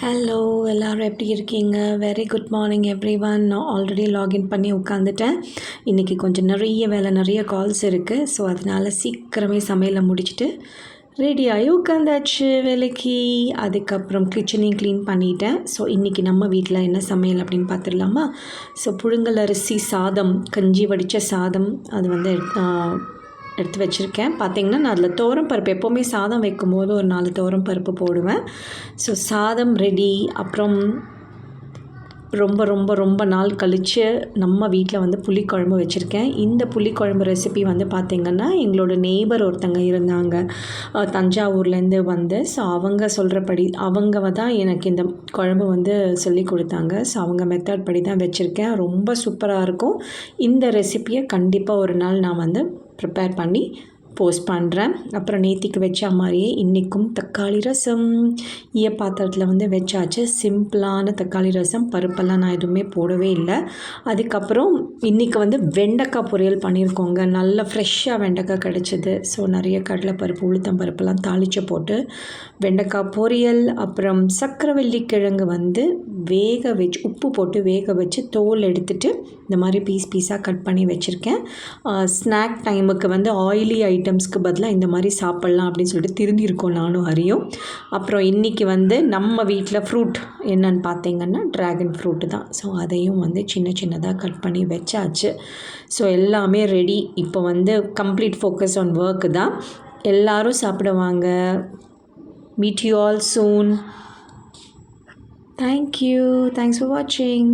Hello எல்லோரும் எப்படி இருக்கீங்க? Very good morning everyone. நான் ஆல்ரெடி லாகின் பண்ணி உட்காந்துட்டேன். இன்றைக்கி கொஞ்சம் நிறைய கால்ஸ் இருக்குது. ஸோ அதனால் சீக்கிரமே சமையலை முடிச்சுட்டு ரெடியாகி உட்காந்தாச்சு வேலைக்கு. அதுக்கப்புறம் கிச்சனையும் க்ளீன் பண்ணிட்டேன். ஸோ இன்றைக்கி நம்ம வீட்டில் என்ன சமையல் அப்படின்னு பார்த்துடலாமா? ஸோ புழுங்கல் அரிசி சாதம், கஞ்சி வடித்த சாதம் அது வந்து எடுத்து வச்சுருக்கேன். பார்த்திங்கன்னா நான் அதில் துவரம் பருப்பு எப்போவுமே சாதம் வைக்கும்போது ஒரு 4 துவரம் பருப்பு போடுவேன். ஸோ சாதம் ரெடி. அப்புறம் ரொம்ப நாள் கழித்து நம்ம வீட்டில் வந்து புளிக்குழம்பு வச்சுருக்கேன். இந்த புளிக்குழம்பு ரெசிபி வந்து பார்த்திங்கன்னா எங்களோட நெய்பர் ஒருத்தங்க இருந்தாங்க தஞ்சாவூர்லேருந்து வந்து. ஸோ அவங்க சொல்கிறபடி அவங்க தான் எனக்கு இந்த குழம்பு வந்து சொல்லி கொடுத்தாங்க. ஸோ அவங்க மெத்தட் படி தான் வச்சுருக்கேன். ரொம்ப சூப்பராக இருக்கும். இந்த ரெசிப்பியை கண்டிப்பாக ஒரு நாள் நான் வந்து ப்ரிப்பேர் பண்ணி போஸ்ட் பண்ணுறேன். அப்புறம் நேத்திக்கு வச்ச மாதிரியே இன்றைக்கும் தக்காளி ரசம் பாத்திரத்தில் வந்து வச்சாச்சு. சிம்பிளான தக்காளி ரசம், பருப்பெல்லாம் நான் எதுவுமே போடவே இல்லை. அதுக்கப்புறம் இன்றைக்கி வந்து வெண்டைக்காய் பொரியல் பண்ணியிருக்கோங்க. நல்ல ஃப்ரெஷ்ஷாக வெண்டைக்காய் கிடச்சிது. ஸோ நிறைய கடலைப்பருப்பு, உளுத்தம் பருப்பெல்லாம் தாளித்து போட்டு வெண்டைக்காய் பொரியல். அப்புறம் சக்கரவள்ளி கிழங்கு வந்து உப்பு போட்டு வேக வச்சு தோல் எடுத்துட்டு இந்த மாதிரி பீஸாக கட் பண்ணி வச்சுருக்கேன். ஸ்நாக் டைமுக்கு வந்து ஆயிலி ஐட்டம்ஸ்க்கு பதிலாக இந்த மாதிரி சாப்பிட்லாம் அப்படின்னு சொல்லிட்டு திருந்திருக்கோம் நானும் அறியும். அப்புறம் இன்றைக்கி வந்து நம்ம வீட்டில் ஃப்ரூட் என்னன்னு பார்த்தீங்கன்னா ட்ராகன் ஃப்ரூட்டு தான். ஸோ அதையும் வந்து சின்னதாக கட் பண்ணி வச்சாச்சு. ஸோ எல்லாமே ரெடி. இப்போ வந்து கம்ப்ளீட் ஃபோக்கஸ் ஆன் ஒர்க்கு தான். எல்லோரும் சாப்பிடுவாங்க. Meet you all soon. Thank you. Thanks for watching.